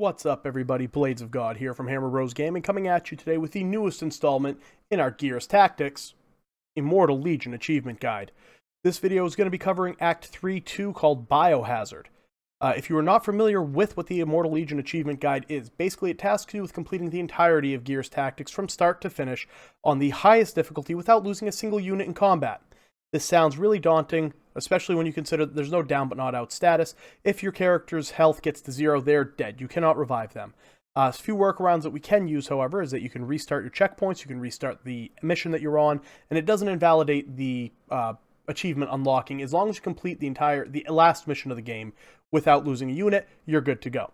What's up, everybody? Blades of God here from Hammer Bros Gaming, coming at you today with the newest installment in our Gears Tactics Immortal Legion Achievement Guide. This video is going to be covering Act 3-2 called Biohazard. If you are not familiar with what the Immortal Legion Achievement Guide is, basically it tasks you with completing the entirety of Gears Tactics from start to finish on the highest difficulty without losing a single unit in combat. This sounds really daunting, especially when you consider that there's no down but not out status. If your character's health gets to 0, they're dead. You cannot revive them. A few workarounds that we can use, however, is that you can restart your checkpoints, you can restart the mission that you're on, and it doesn't invalidate the achievement unlocking. As long as you complete the last mission of the game without losing a unit, you're good to go.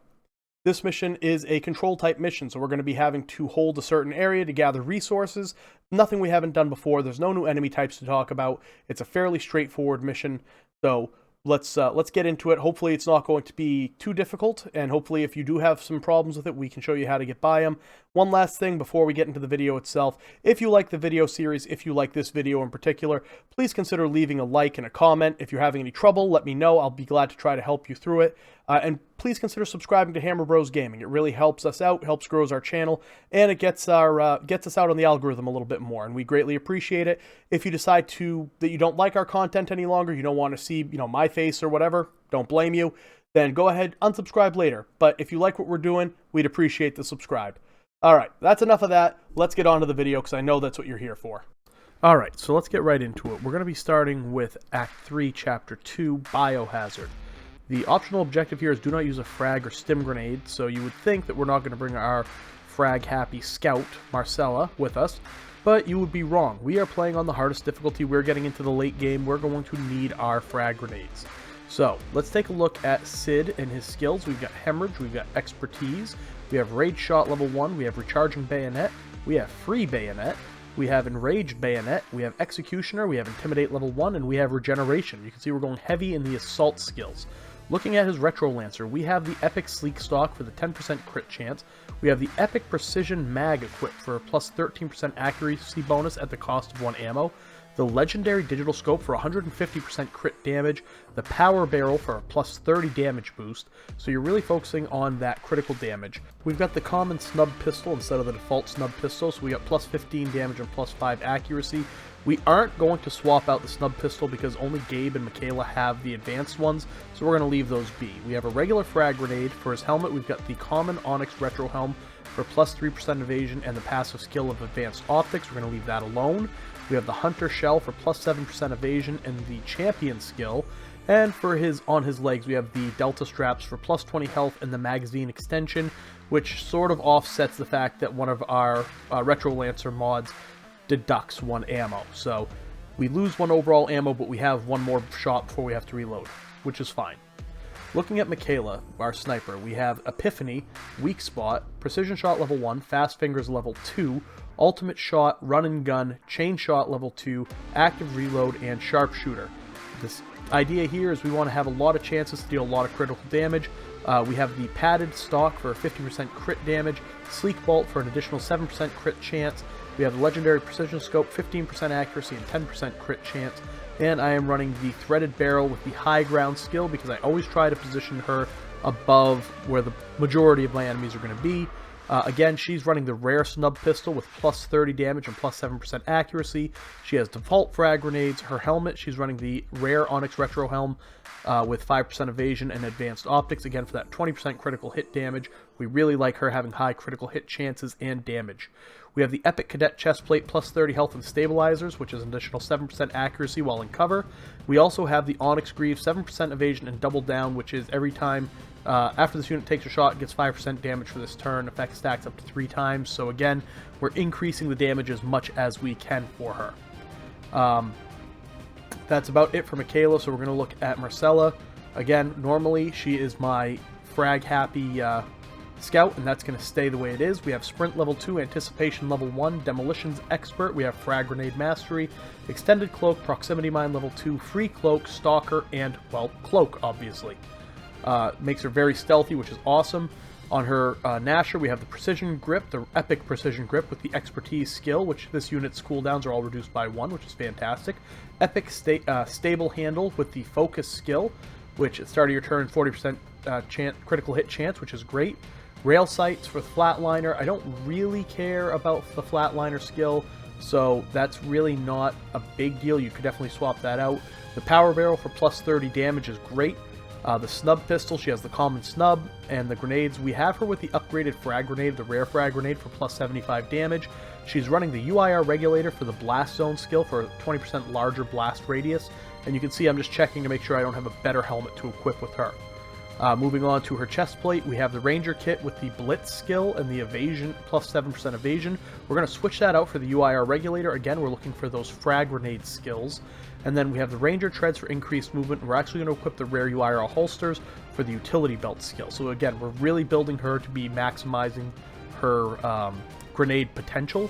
This mission is a control type mission, so we're going to be having to hold a certain area to gather resources. Nothing we haven't done before. There's no new enemy types to talk about. It's a fairly straightforward mission, so let's get into it. Hopefully it's not going to be too difficult, and hopefully if you do have some problems with it, we can show you how to get by them. One last thing before we get into the video itself. If you like the video series, if you like this video in particular, please consider leaving a like and a comment. If you're having any trouble, let me know. I'll be glad to try to help you through it. And please consider subscribing to Hammer Bros Gaming. It really helps us out, helps grows our channel, and it gets us out on the algorithm a little bit more, and we greatly appreciate it. If you decide that you don't like our content any longer, you don't want to see, my face or whatever, don't blame you, then go ahead, unsubscribe later. But if you like what we're doing, we'd appreciate the subscribe. Alright, that's enough of that. Let's get on to the video, because I know that's what you're here for. Alright, so let's get right into it. We're going to be starting with Act 3, Chapter 2, Biohazard. The optional objective here is do not use a frag or stim grenade, so you would think that we're not going to bring our frag-happy scout, Marcella, with us, but you would be wrong. We are playing on the hardest difficulty. We're getting into the late game. We're going to need our frag grenades. So, let's take a look at Sid and his skills. We've got Hemorrhage, we've got Expertise, we have Rage Shot level 1, we have Recharging Bayonet, we have Free Bayonet, we have Enraged Bayonet, we have Executioner, we have Intimidate level 1, and we have Regeneration. You can see we're going heavy in the Assault skills. Looking at his Retro Lancer, we have the Epic Sleek Stock for the 10% crit chance. We have the Epic Precision Mag equipped for a plus 13% accuracy bonus at the cost of 1 ammo. The Legendary Digital Scope for 150% crit damage. The Power Barrel for a plus 30 damage boost. So you're really focusing on that critical damage. We've got the common Snub Pistol instead of the default Snub Pistol, so we got plus 15 damage and plus 5 accuracy. We aren't going to swap out the Snub Pistol because only Gabe and Michaela have the advanced ones, so we're going to leave those be. We have a regular frag grenade. For his helmet, we've got the common Onyx Retro Helm for plus 3% evasion and the passive skill of Advanced Optics. We're going to leave that alone. We have the Hunter Shell for plus 7% evasion and the Champion skill. And for on his legs, we have the Delta Straps for plus 20 health and the Magazine Extension, which sort of offsets the fact that one of our Retro Lancer mods deducts 1 ammo. So we lose 1 overall ammo, but we have 1 more shot before we have to reload, which is fine. Looking at Michaela, our sniper, we have Epiphany, Weak Spot, Precision Shot level 1, Fast Fingers level 2, Ultimate Shot, Run and Gun, Chain Shot level 2, Active Reload, and Sharpshooter. This idea here is we want to have a lot of chances to deal a lot of critical damage. We have the Padded Stock for 50% crit damage, Sleek Bolt for an additional 7% crit chance. We have the Legendary Precision Scope, 15% accuracy and 10% crit chance. And I am running the Threaded Barrel with the High Ground skill because I always try to position her above where the majority of my enemies are going to be. Again, she's running the Rare Snub Pistol with plus 30 damage and plus 7% accuracy. She has default frag grenades. Her helmet, she's running the Rare Onyx Retro Helm with 5% evasion and Advanced Optics, again for that 20% critical hit damage. We really like her having high critical hit chances and damage. We have the Epic Cadet Chestplate plus 30 health and stabilizers, which is an additional 7% accuracy while in cover. We also have the Onyx Greave, 7% evasion and double down, which is every time after this unit takes a shot, it gets 5% damage for this turn. Effect stacks up to 3 times. So again, we're increasing the damage as much as we can for her. That's about it for Michaela, so we're going to look at Marcella. Again, normally she is my frag-happy scout, and that's going to stay the way it is. We have Sprint level 2, Anticipation level 1, Demolitions Expert, we have Frag Grenade Mastery, Extended Cloak, Proximity Mine level 2, Free Cloak, Stalker, and, well, Cloak, obviously. Makes her very stealthy, which is awesome. On her Nasher, we have the Precision Grip, the Epic Precision Grip with the Expertise skill, which this unit's cooldowns are all reduced by 1, which is fantastic. Epic Stable Handle with the Focus skill, which at the start of your turn, 40% critical hit chance, which is great. Rail sights for the flatliner. I don't really care about the flatliner skill, so that's really not a big deal. You could definitely swap that out. The power barrel for plus 30 damage is great. The snub pistol, she has the common snub, and the grenades, we have her with the upgraded frag grenade, the rare frag grenade for plus 75 damage. She's running the UIR regulator for the blast zone skill for a 20% larger blast radius, and you can see I'm just checking to make sure I don't have a better helmet to equip with her. Moving on to her chest plate, we have the Ranger kit with the Blitz skill and the evasion, plus 7% evasion. We're going to switch that out for the UIR regulator. Again, we're looking for those frag grenade skills. And then we have the Ranger treads for increased movement. We're actually going to equip the rare UIR holsters for the utility belt skill. So again, we're really building her to be maximizing her grenade potential.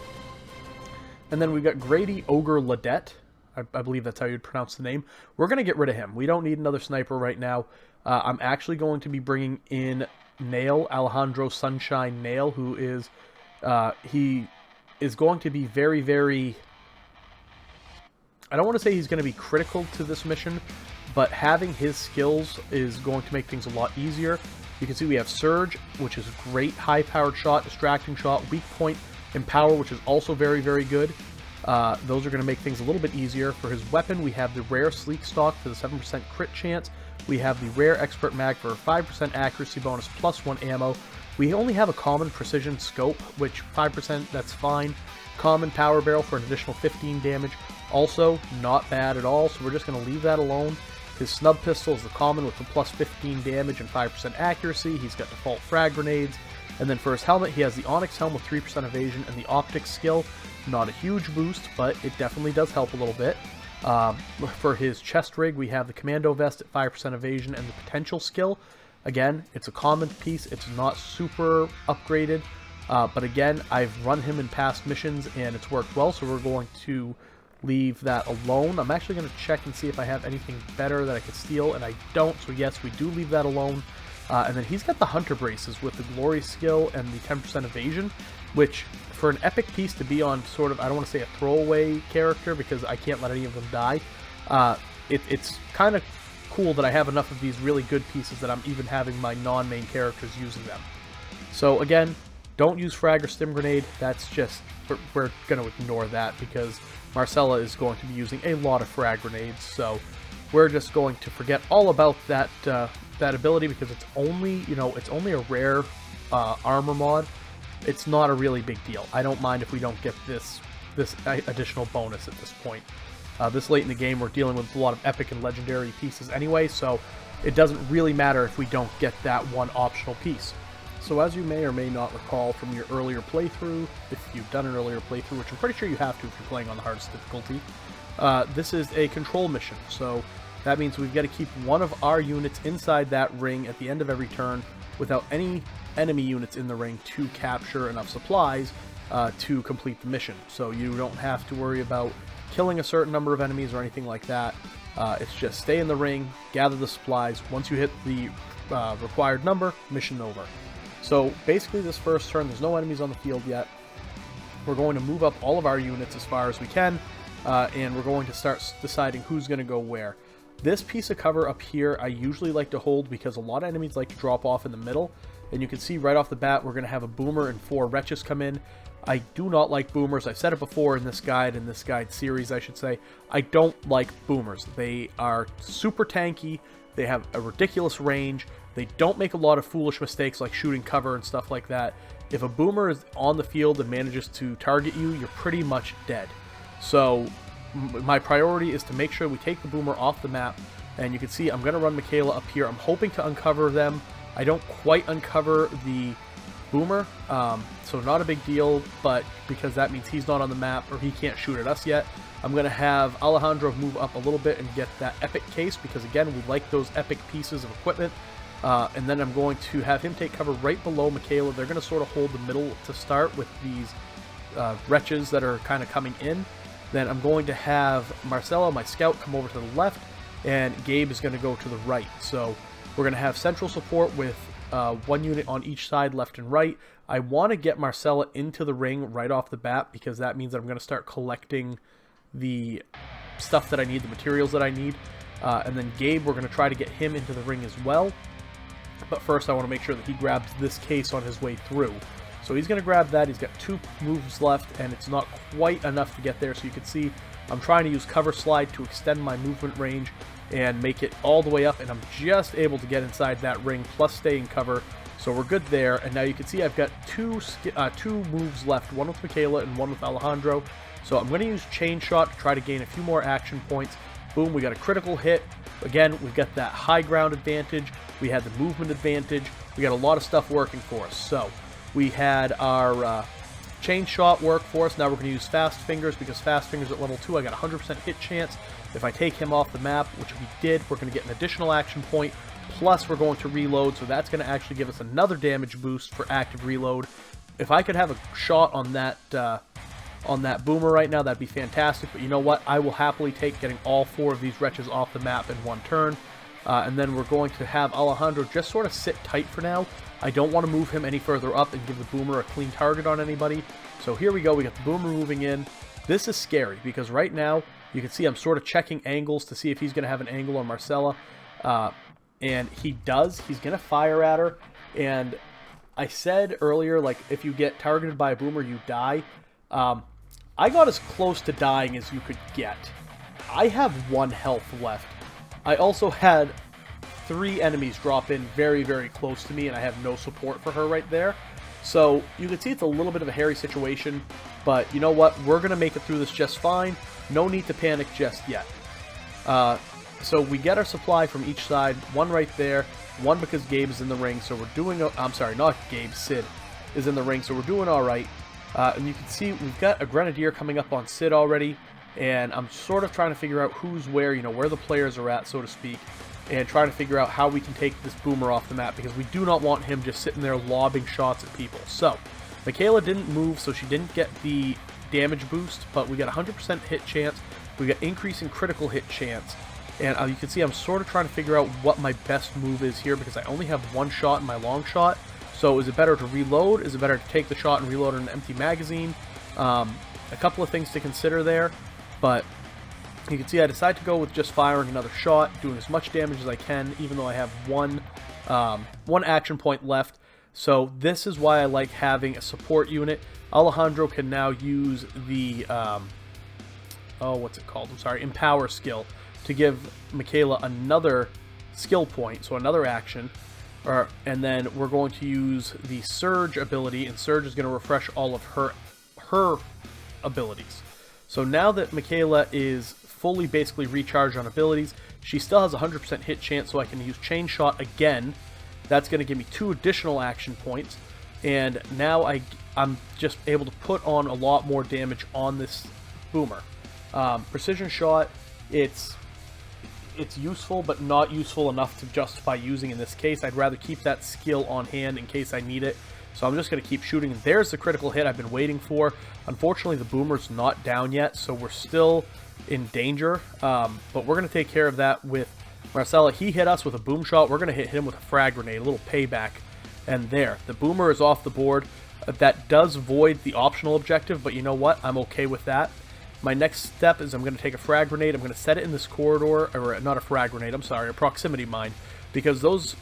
And then we've got Grady Ogre Ladette. I believe that's how you'd pronounce the name. We're going to get rid of him. We don't need another sniper right now. I'm actually going to be bringing in Nail, Alejandro Sunshine Nail, who is, he is going to be very, very, I don't want to say he's going to be critical to this mission, but having his skills is going to make things a lot easier. You can see we have Surge, which is great, high-powered shot, distracting shot, weak point, Empower, which is also very, very good. Those are going to make things a little bit easier. For his weapon, we have the rare Sleek Stock for the 7% crit chance. We have the rare Expert Mag for a 5% accuracy bonus plus 1 ammo. We only have a common precision scope, which 5%, that's fine. Common power barrel for an additional 15 damage. Also, not bad at all, so we're just going to leave that alone. His snub pistol is the common with the plus 15 damage and 5% accuracy. He's got default frag grenades. And then for his helmet, he has the Onyx helm with 3% evasion and the optics skill. Not a huge boost, but it definitely does help a little bit. For his chest rig, we have the Commando Vest at 5% evasion and the potential skill. Again, it's a common piece. It's not super upgraded. But again, I've run him in past missions and it's worked well, so we're going to leave that alone. I'm actually going to check and see if I have anything better that I could steal, and I don't, so yes, we do leave that alone. And then he's got the Hunter Braces with the Glory skill and the 10% evasion, which for an epic piece to be on sort of, I don't want to say a throwaway character because I can't let any of them die, it's kind of cool that I have enough of these really good pieces that I'm even having my non-main characters using them. So again, don't use frag or stim grenade. That's just, we're going to ignore that because Marcella is going to be using a lot of frag grenades, so we're just going to forget all about that that ability because it's only, you know, it's only a rare armor mod. It's not a really big deal. I don't mind if we don't get this additional bonus at this point. This late in the game, we're dealing with a lot of epic and legendary pieces anyway, so it doesn't really matter if we don't get that one optional piece. So as you may or may not recall from your earlier playthrough, if you've done an earlier playthrough, which I'm pretty sure you have to if you're playing on the hardest difficulty, this is a control mission. So that means we've got to keep one of our units inside that ring at the end of every turn without any enemy units in the ring to capture enough supplies to complete the mission. So you don't have to worry about killing a certain number of enemies or anything like that. It's just stay in the ring, gather the supplies. Once you hit the required number, mission over. So basically this first turn, there's no enemies on the field yet. We're going to move up all of our units as far as we can, and we're going to start deciding who's going to go where. This piece of cover up here I usually like to hold because a lot of enemies like to drop off in the middle, and you can see right off the bat we're going to have a boomer and 4 wretches come in. I do not like boomers. I've said it before in this guide series, I should say. I don't like boomers. They are super tanky, they have a ridiculous range, they don't make a lot of foolish mistakes like shooting cover and stuff like that. If a boomer is on the field and manages to target you, you're pretty much dead. So my priority is to make sure we take the boomer off the map, and you can see I'm going to run Michaela up here. I'm hoping to uncover them. I don't quite uncover the boomer, so not a big deal, but because that means he's not on the map or he can't shoot at us yet, I'm going to have Alejandro move up a little bit and get that epic case because again, we like those epic pieces of equipment. And then I'm going to have him take cover right below Michaela. They're going to sort of hold the middle to start with these wretches that are kind of coming in. Then I'm going to have Marcella, my scout, come over to the left, and Gabe is going to go to the right. So we're going to have central support with 1 unit on each side, left and right. I want to get Marcella into the ring right off the bat because that means that I'm going to start collecting the stuff that I need, the materials that I need. And then Gabe, we're going to try to get him into the ring as well. But first I want to make sure that he grabs this case on his way through. So he's going to grab that. He's got 2 moves left, and it's not quite enough to get there. So you can see I'm trying to use cover slide to extend my movement range and make it all the way up, and I'm just able to get inside that ring plus stay in cover. So we're good there, and now you can see I've got two moves left, one with Michaela and one with Alejandro. So I'm going to use Chain Shot to try to gain a few more action points. Boom, we got a critical hit. Again, we've got that high ground advantage. We had the movement advantage. We got a lot of stuff working for us. So we had our Chain Shot work for us. Now we're going to use Fast Fingers, because Fast Fingers at level 2, I got a 100% hit chance. If I take him off the map, which we did, we're going to get an additional action point. Plus, we're going to reload, so that's going to actually give us another damage boost for active reload. If I could have a shot on that boomer right now, that'd be fantastic. But you know what? I will happily take getting all 4 of these wretches off the map in one turn. And then we're going to have Alejandro just sort of sit tight for now. I don't want to move him any further up and give the boomer a clean target on anybody. So here we go. We got the boomer moving in. This is scary because right now you can see I'm sort of checking angles to see if he's going to have an angle on Marcella. And he does. He's going to fire at her. And I said earlier, like, if you get targeted by a boomer, you die. I got as close to dying as you could get. I have 1 health left. I also had 3 enemies drop in very, very close to me, and I have no support for her right there. So you can see it's a little bit of a hairy situation, but you know what? We're going to make it through this just fine. No need to panic just yet. So we get our supply from each side, 1 right there, 1 because Gabe is in the ring, so we're doing, I'm sorry, not Gabe, Sid is in the ring, so we're doing alright. And you can see we've got a Grenadier coming up on Sid already, and I'm sort of trying to figure out who's where, you know, where the players are at, so to speak, and trying to figure out how we can take this boomer off the map, because we do not want him just sitting there lobbing shots at people. So, Michaela didn't move, so she didn't get the damage boost, but we got 100% hit chance, we got increasing critical hit chance, and you can see I'm sort of trying to figure out what my best move is here, because I only have 1 shot in my long shot. So is it better to reload? Is it better to take the shot and reload in an empty magazine? A couple of things to consider there, but you can see I decided to go with just firing another shot, doing as much damage as I can, even though I have one action point left. So this is why I like having a support unit. Alejandro can now use the, what's it called? I'm sorry, Empower skill to give Michaela another skill point, so another action. And then we're going to use the Surge ability, and Surge is going to refresh all of her abilities. So now that Michaela is fully basically recharged on abilities, she still has a 100% hit chance, so I can use Chain Shot again. That's going to give me 2 additional action points, and now I'm just able to put on a lot more damage on this boomer. Precision Shot, it's useful, but not useful enough to justify using in this case. I'd rather keep that skill on hand in case I need it. So I'm just going to keep shooting. And there's the critical hit I've been waiting for. Unfortunately, the boomer's not down yet, so we're still in danger. But we're going to take care of that with Marcella. He hit us with a boom shot. We're going to hit him with a frag grenade, a little payback. And there, the boomer is off the board. That does void the optional objective, but you know what? I'm okay with that. My next step is I'm going to take a frag grenade, I'm going to set it in this corridor, or not a frag grenade, I'm sorry, a proximity mine, because those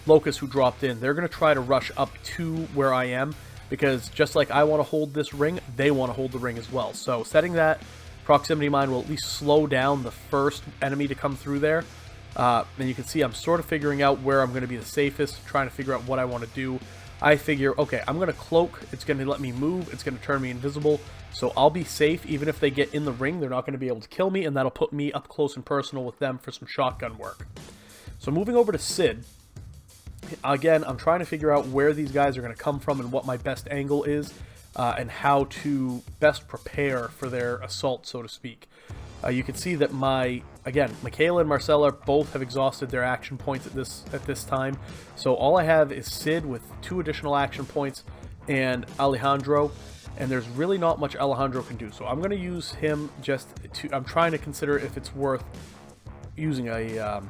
locusts who dropped in, they're going to try to rush up to where I am, because just like I want to hold this ring, they want to hold the ring as well. So setting that proximity mine will at least slow down the first enemy to come through there. And you can see I'm sort of figuring out where I'm going to be the safest, trying to figure out what I want to do. I figure, okay, I'm going to cloak, it's going to let me move, it's going to turn me invisible, so I'll be safe. Even if they get in the ring, they're not going to be able to kill me, and that'll put me up close and personal with them for some shotgun work. So moving over to Sid, again, I'm trying to figure out where these guys are going to come from and what my best angle is, and how to best prepare for their assault, so to speak. You can see that Michaela and Marcella both have exhausted their action points at this time. So all I have is Sid with 2 additional action points and Alejandro, and there's really not much Alejandro can do. So I'm going to use him I'm trying to consider if it's worth using a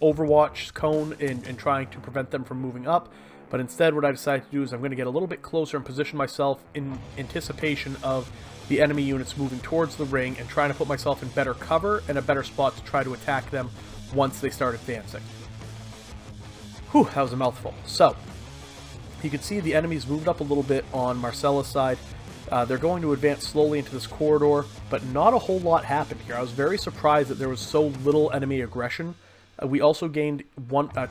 Overwatch cone and trying to prevent them from moving up. But instead what I decided to do is I'm going to get a little bit closer and position myself in anticipation of the enemy units moving towards the ring, and trying to put myself in better cover and a better spot to try to attack them once they start advancing. Whew, that was a mouthful. So, you can see the enemies moved up a little bit on Marcella's side. They're going to advance slowly into this corridor, but not a whole lot happened here. I was very surprised that there was so little enemy aggression. We also gained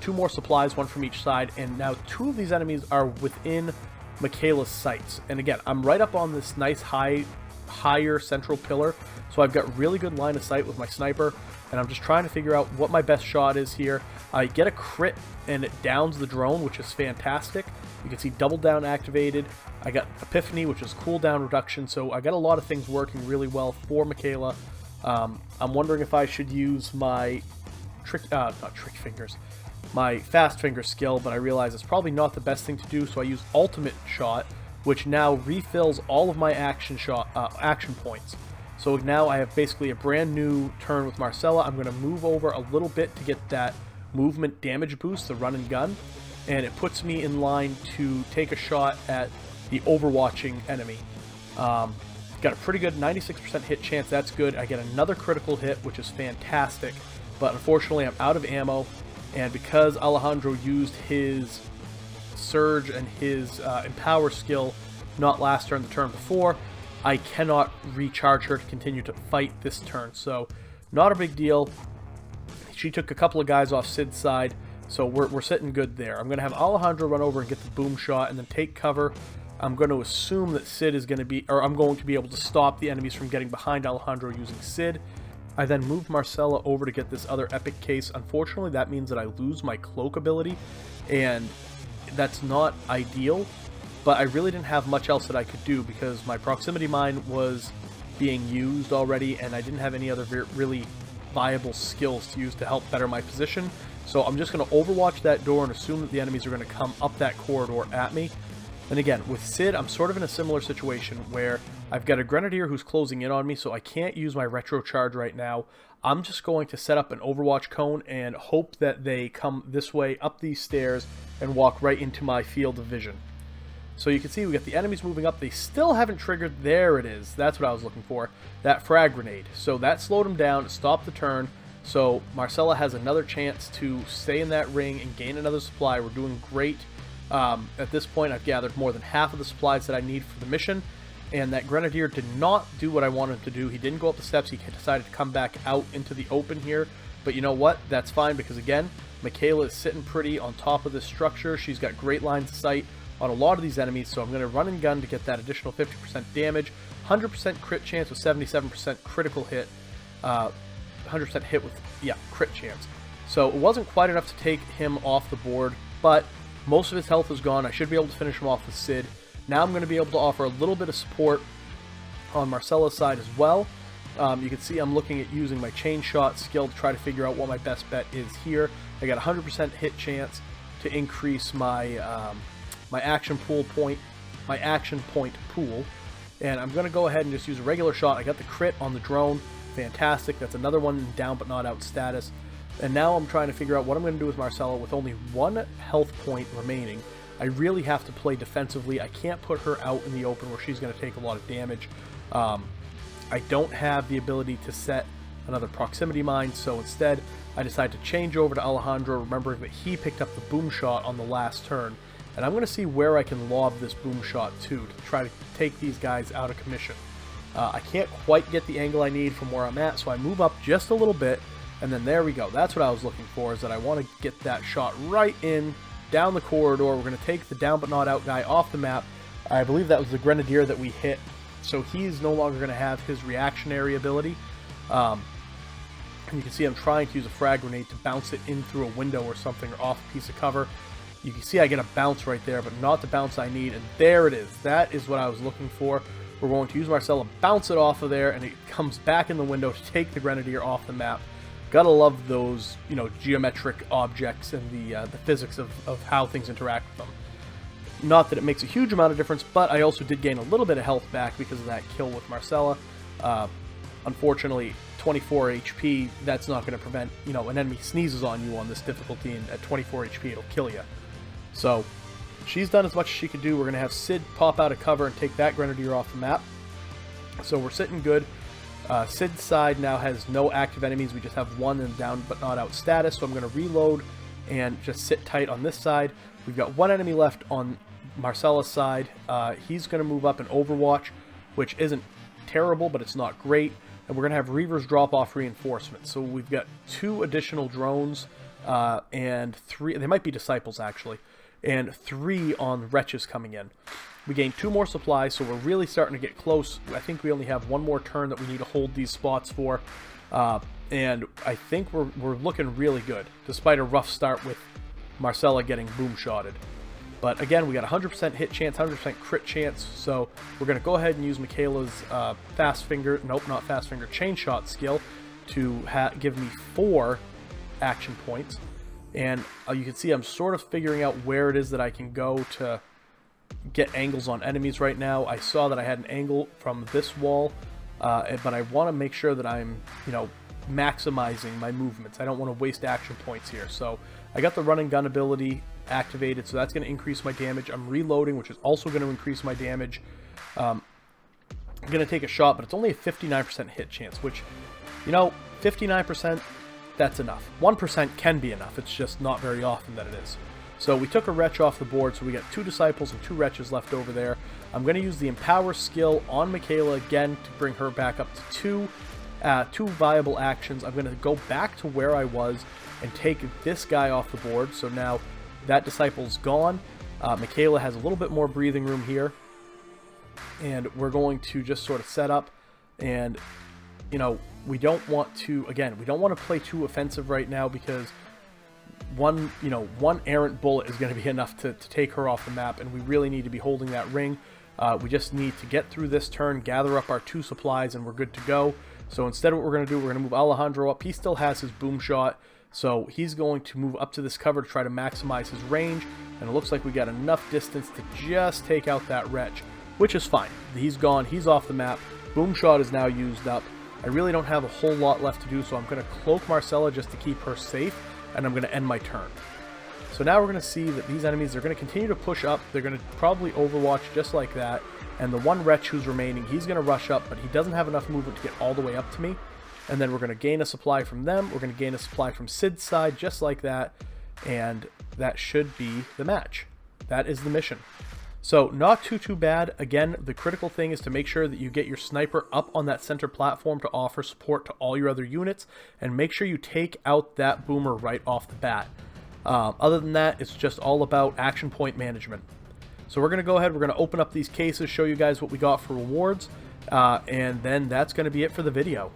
two more supplies, one from each side, and now two of these enemies are within Michaela's sights. And again, I'm right up on this nice higher central pillar, so I've got really good line of sight with my sniper, and I'm just trying to figure out what my best shot is here. I get a crit, and it downs the drone, which is fantastic. You can see double down activated. I got Epiphany, which is cooldown reduction, so I got a lot of things working really well for Michaela. I'm wondering if I should use my my fast finger skill, but I realize it's probably not the best thing to do, so I use ultimate shot, which now refills all of my action points. So now I have basically a brand new turn with Marcella. I'm going to move over a little bit to get that movement damage boost, the run and gun, and it puts me in line to take a shot at the overwatching enemy. Got a pretty good 96% hit chance, that's good. I get another critical hit, which is fantastic, but unfortunately I'm out of ammo, and because Alejandro used his Surge and his Empower skill not last turn, the turn before, I cannot recharge her to continue to fight this turn, so not a big deal. She took a couple of guys off Sid's side, so we're sitting good there. I'm going to have Alejandro run over and get the boom shot and then take cover. I'm going to assume that Sid is going to be, or I'm going to be able to stop the enemies from getting behind Alejandro using Sid. I then move Marcella over to get this other epic case. Unfortunately, that means that I lose my cloak ability, and that's not ideal, but I really didn't have much else that I could do because my proximity mine was being used already, and I didn't have any other really viable skills to use to help better my position. So I'm just going to overwatch that door and assume that the enemies are going to come up that corridor at me. And again, with Sid, I'm sort of in a similar situation where I've got a Grenadier who's closing in on me, so I can't use my retro charge right now. I'm just going to set up an Overwatch cone and hope that they come this way up these stairs and walk right into my field of vision. So you can see we got the enemies moving up. They still haven't triggered. There it is. That's what I was looking for. That frag grenade. So that slowed them down, stopped the turn. So Marcella has another chance to stay in that ring and gain another supply. We're doing great. At this point, I've gathered more than half of the supplies that I need for the mission, and that Grenadier did not do what I wanted him to do. He didn't go up the steps. He decided to come back out into the open here, but you know what? That's fine because, again, Michaela is sitting pretty on top of this structure. She's got great lines of sight on a lot of these enemies, so I'm going to run and gun to get that additional 50% damage, 100% crit chance with 77% critical hit, 100% hit with, crit chance. So it wasn't quite enough to take him off the board, but most of his health is gone. I should be able to finish him off with Sid. Now I'm going to be able to offer a little bit of support on Marcella's side as well. You can see I'm looking at using my chain shot skill to try to figure out what my best bet is here. I got 100% hit chance to increase my my action point pool, and I'm going to go ahead and just use a regular shot. I got the crit on the drone. Fantastic. That's another one in down but not out status. And now I'm trying to figure out what I'm going to do with Marcella with only one health point remaining. I really have to play defensively. I can't put her out in the open where she's going to take a lot of damage. I don't have the ability to set another proximity mine, so instead I decide to change over to Alejandro, remembering that he picked up the boom shot on the last turn. And I'm going to see where I can lob this boom shot to try to take these guys out of commission. I can't quite get the angle I need from where I'm at, so I move up just a little bit. And then there we go. That's what I was looking for, is that I want to get that shot right in, down the corridor. We're going to take the down but not out guy off the map. I believe that was the Grenadier that we hit, so he's no longer going to have his reactionary ability. And you can see I'm trying to use a frag grenade to bounce it in through a window or something, or off a piece of cover. You can see I get a bounce right there, but not the bounce I need, and there it is. That is what I was looking for. We're going to use Marcella, bounce it off of there, and it comes back in the window to take the Grenadier off the map. Gotta love those, geometric objects and the physics of how things interact with them. Not that it makes a huge amount of difference, but I also did gain a little bit of health back because of that kill with Marcella. Unfortunately, 24 HP, that's not going to prevent, an enemy sneezes on you on this difficulty, and at 24 HP, it'll kill you. So, she's done as much as she could do. We're going to have Sid pop out of cover and take that Grenadier off the map. So we're sitting good. Sid's side now has no active enemies. We just have one in down but not out status, so I'm going to reload and just sit tight on this side. We've got one enemy left on Marcella's side. He's going to move up in Overwatch, which isn't terrible, but it's not great. And we're going to have Reavers drop off reinforcements. So we've got 2 additional drones and 3, they might be Disciples actually, and 3 on Wretches coming in. We gained 2 more supplies, so we're really starting to get close. I think we only have 1 more turn that we need to hold these spots for. And I think we're looking really good, despite a rough start with Marcella getting boom-shotted. But again, we got 100% hit chance, 100% crit chance, so we're going to go ahead and use Michaela's chain shot skill to give me 4 action points. And you can see I'm sort of figuring out where it is that I can go to get angles on enemies right now. I saw that I had an angle from this wall, but I want to make sure that I'm, maximizing my movements. I don't want to waste action points here. So I got the run and gun ability activated, so that's going to increase my damage. I'm reloading, which is also going to increase my damage. I'm going to take a shot, but it's only a 59% hit chance, which, 59%, that's enough. 1% can be enough. It's just not very often that it is. So we took a Wretch off the board, so we got 2 Disciples and 2 Wretches left over there. I'm going to use the Empower skill on Michaela again to bring her back up to 2 viable actions. I'm going to go back to where I was and take this guy off the board. So now that Disciple's gone. Michaela has a little bit more breathing room here. And we're going to just sort of set up. And, we don't want to, again, we don't want to play too offensive right now, because one errant bullet is going to be enough to take her off the map, and we really need to be holding that ring. We just need to get through this turn, gather up our 2 supplies, and we're good to go. So instead what we're going to do, we're going to move Alejandro up. He still has his boom shot, so he's going to move up to this cover to try to maximize his range, and it looks like we got enough distance to just take out that Wretch, which is fine. He's gone, he's off the map. Boom shot is now used up. I really don't have a whole lot left to do, so I'm going to cloak Marcella just to keep her safe, and I'm going to end my turn. So now we're going to see that these enemies are going to continue to push up. They're going to probably Overwatch just like that. And the one Wretch who's remaining, he's going to rush up, but he doesn't have enough movement to get all the way up to me. And then we're going to gain a supply from them. We're going to gain a supply from Sid's side, just like that. And that should be the match. That is the mission. So not too bad. Again, the critical thing is to make sure that you get your sniper up on that center platform to offer support to all your other units. And make sure you take out that boomer right off the bat. Other than that, it's just all about action point management. So we're going to go ahead, we're going to open up these cases, show you guys what we got for rewards, and then that's going to be it for the video.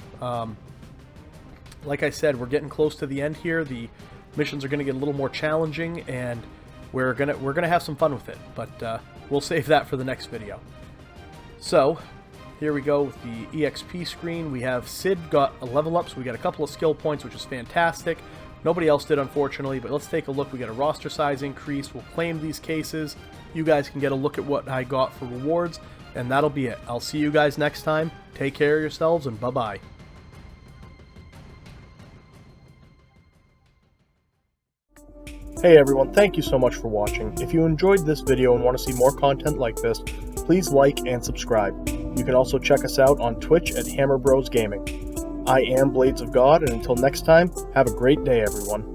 Like I said, we're getting close to the end here. The missions are going to get a little more challenging, and we're gonna have some fun with it, but we'll save that for the next video. So here we go with the EXP screen. We have Sid got a level up, so we got a couple of skill points, which is fantastic. Nobody else did, unfortunately, but let's take a look. We got a roster size increase. We'll claim these cases. You guys can get a look at what I got for rewards, and that'll be it. I'll see you guys next time. Take care of yourselves, and bye-bye. Hey everyone, thank you so much for watching. If you enjoyed this video and want to see more content like this, please like and subscribe. You can also check us out on Twitch at Hammer Bros Gaming. I am Blades of God, and until next time, have a great day everyone.